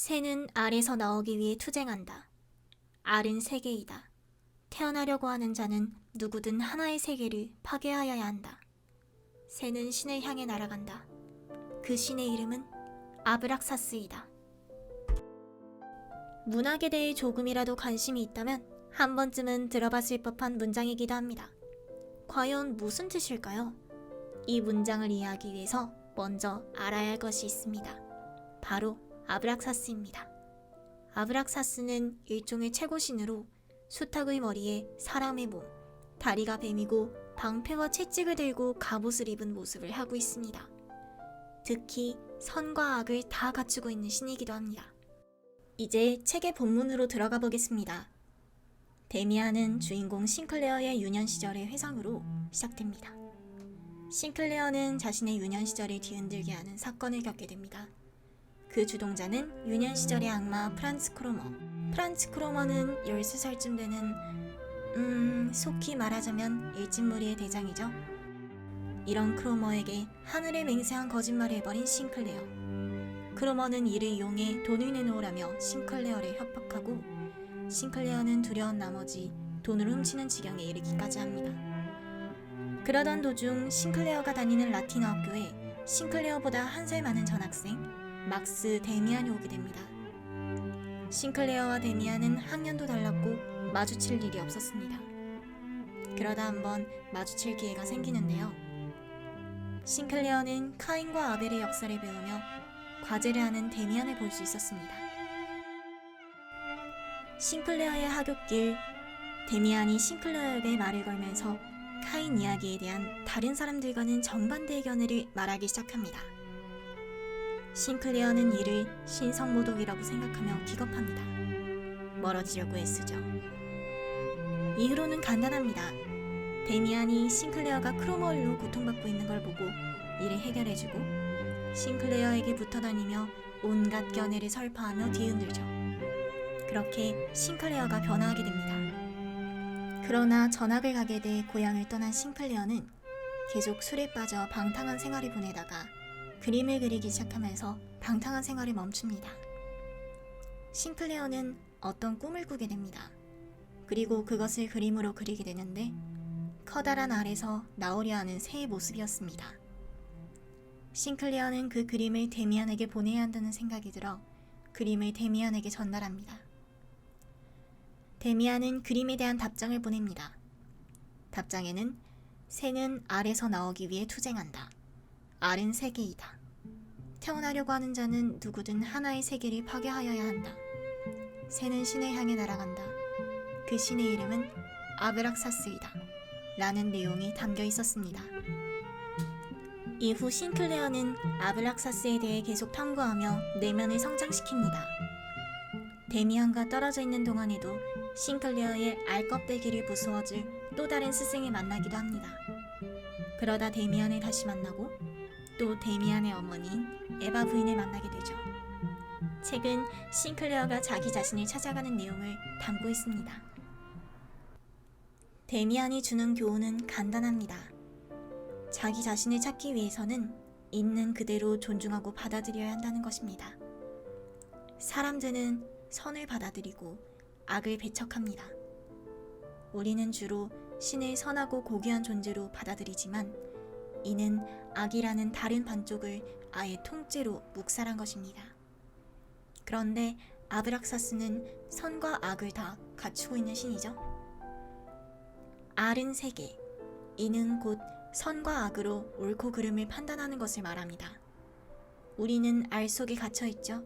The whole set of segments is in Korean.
새는 알에서 나오기 위해 투쟁한다. 알은 세계이다. 태어나려고 하는 자는 누구든 하나의 세계를 파괴하여야 한다. 새는 신을 향해 날아간다. 그 신의 이름은 아브락사스이다. 문학에 대해 조금이라도 관심이 있다면 한 번쯤은 들어봤을 법한 문장이기도 합니다. 과연 무슨 뜻일까요? 이 문장을 이해하기 위해서 먼저 알아야 할 것이 있습니다. 바로 아브락사스입니다. 아브락사스는 일종의 최고신으로 수탉의 머리에 사람의 몸, 다리가 뱀이고 방패와 채찍을 들고 갑옷을 입은 모습을 하고 있습니다. 특히 선과 악을 다 갖추고 있는 신이기도 합니다. 이제 책의 본문으로 들어가 보겠습니다. 데미안은 주인공 싱클레어의 유년 시절의 회상으로 시작됩니다. 싱클레어는 자신의 유년 시절을 뒤흔들게 하는 사건을 겪게 됩니다. 그 주동자는 유년 시절의 악마 프란츠 크로머. 프란츠 크로머는 13살쯤 되는 속히 말하자면 일진무리의 대장이죠. 이런 크로머에게 하늘의 맹세한 거짓말을 해버린 싱클레어. 크로머는 이를 이용해 돈을 내놓으라며 싱클레어를 협박하고 싱클레어는 두려운 나머지 돈을 훔치는 지경에 이르기까지 합니다. 그러던 도중 싱클레어가 다니는 라틴어 학교에 싱클레어보다 한 살 많은 전학생 막스 데미안이 오게 됩니다. 싱클레어와 데미안은 학년도 달랐고 마주칠 일이 없었습니다. 그러다 한번 마주칠 기회가 생기는데요. 싱클레어는 카인과 아벨의 역사를 배우며 과제를 하는 데미안을 볼 수 있었습니다. 싱클레어의 하굣길, 데미안이 싱클레어에게 말을 걸면서 카인 이야기에 대한 다른 사람들과는 정반대의 견해를 말하기 시작합니다. 싱클레어는 이를 신성모독이라고 생각하며 기겁합니다. 멀어지려고 애쓰죠. 이후로는 간단합니다. 데미안이 싱클레어가 크로머로 고통받고 있는 걸 보고 이를 해결해주고 싱클레어에게 붙어다니며 온갖 견해를 설파하며 뒤흔들죠. 그렇게 싱클레어가 변화하게 됩니다. 그러나 전학을 가게 돼 고향을 떠난 싱클레어는 계속 술에 빠져 방탕한 생활을 보내다가 그림을 그리기 시작하면서 방탕한 생활을 멈춥니다. 싱클레어는 어떤 꿈을 꾸게 됩니다. 그리고 그것을 그림으로 그리게 되는데 커다란 알에서 나오려 하는 새의 모습이었습니다. 싱클레어는 그 그림을 데미안에게 보내야 한다는 생각이 들어 그림을 데미안에게 전달합니다. 데미안은 그림에 대한 답장을 보냅니다. 답장에는 새는 알에서 나오기 위해 투쟁한다. 알은 세계이다. 태어나려고 하는 자는 누구든 하나의 세계를 파괴하여야 한다. 새는 신을 향해 날아간다. 그 신의 이름은 아브락사스이다. 라는 내용이 담겨 있었습니다. 이후 싱클레어는 아브락사스에 대해 계속 탐구하며 내면을 성장시킵니다. 데미안과 떨어져 있는 동안에도 싱클레어의 알 껍데기를 부수어줄 또 다른 스승을 만나기도 합니다. 그러다 데미안을 다시 만나고 또 데미안의 어머니인 에바 부인을 만나게 되죠. 책은 싱클레어가 자기 자신을 찾아가는 내용을 담고 있습니다. 데미안이 주는 교훈은 간단합니다. 자기 자신을 찾기 위해서는 있는 그대로 존중하고 받아들여야 한다는 것입니다. 사람들은 선을 받아들이고 악을 배척합니다. 우리는 주로 신을 선하고 고귀한 존재로 받아들이지만 이는 악이라는 다른 반쪽을 아예 통째로 묵살한 것입니다. 그런데 아브락사스는 선과 악을 다 갖추고 있는 신이죠. 알은 세계, 이는 곧 선과 악으로 옳고 그름을 판단하는 것을 말합니다. 우리는 알 속에 갇혀있죠.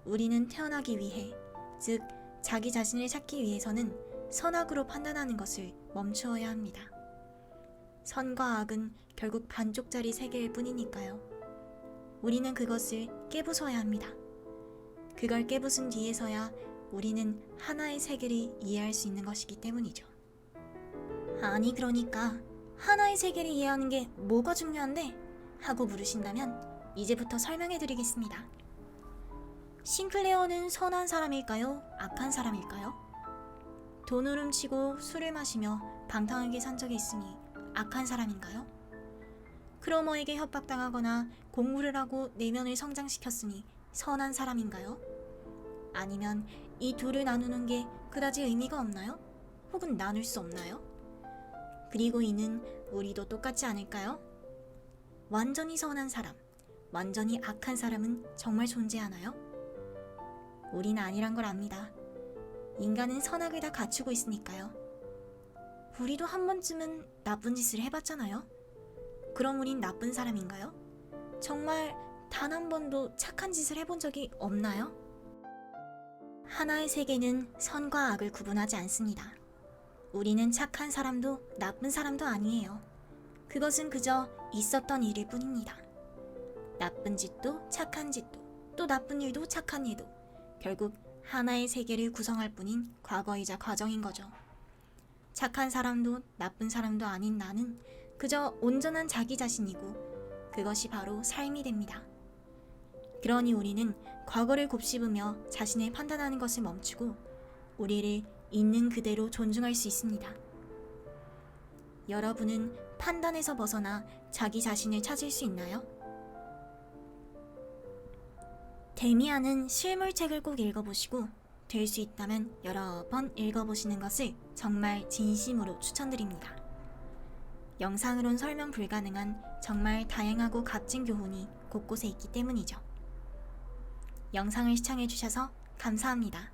우리는 태어나기 위해, 즉 자기 자신을 찾기 위해서는 선악으로 판단하는 것을 멈추어야 합니다. 선과 악은 결국 반쪽짜리 세계일 뿐이니까요. 우리는 그것을 깨부숴야 합니다. 그걸 깨부순 뒤에서야 우리는 하나의 세계를 이해할 수 있는 것이기 때문이죠. 아니 그러니까 하나의 세계를 이해하는 게 뭐가 중요한데? 하고 물으신다면 이제부터 설명해 드리겠습니다. 싱클레어는 선한 사람일까요? 악한 사람일까요? 돈을 훔치고 술을 마시며 방탕하게 산 적이 있으니 악한 사람인가요? 크로머에게 협박당하거나 공부를 하고 내면을 성장시켰으니 선한 사람인가요? 아니면 이 둘을 나누는 게 그다지 의미가 없나요? 혹은 나눌 수 없나요? 그리고 이는 우리도 똑같지 않을까요? 완전히 선한 사람, 완전히 악한 사람은 정말 존재하나요? 우리는 아니란 걸 압니다. 인간은 선악을 다 갖추고 있으니까요. 우리도 한 번쯤은 나쁜 짓을 해봤잖아요? 그럼 우린 나쁜 사람인가요? 정말 단 한 번도 착한 짓을 해본 적이 없나요? 하나의 세계는 선과 악을 구분하지 않습니다. 우리는 착한 사람도 나쁜 사람도 아니에요. 그것은 그저 있었던 일일 뿐입니다. 나쁜 짓도 착한 짓도 또 나쁜 일도 착한 일도 결국 하나의 세계를 구성할 뿐인 과거이자 과정인 거죠. 착한 사람도 나쁜 사람도 아닌 나는 그저 온전한 자기 자신이고 그것이 바로 삶이 됩니다. 그러니 우리는 과거를 곱씹으며 자신을 판단하는 것을 멈추고 우리를 있는 그대로 존중할 수 있습니다. 여러분은 판단에서 벗어나 자기 자신을 찾을 수 있나요? 데미안은 실물책을 꼭 읽어보시고 될 수 있다면 여러 번 읽어보시는 것을 정말 진심으로 추천드립니다. 영상으론 설명 불가능한 정말 다양하고 값진 교훈이 곳곳에 있기 때문이죠. 영상을 시청해주셔서 감사합니다.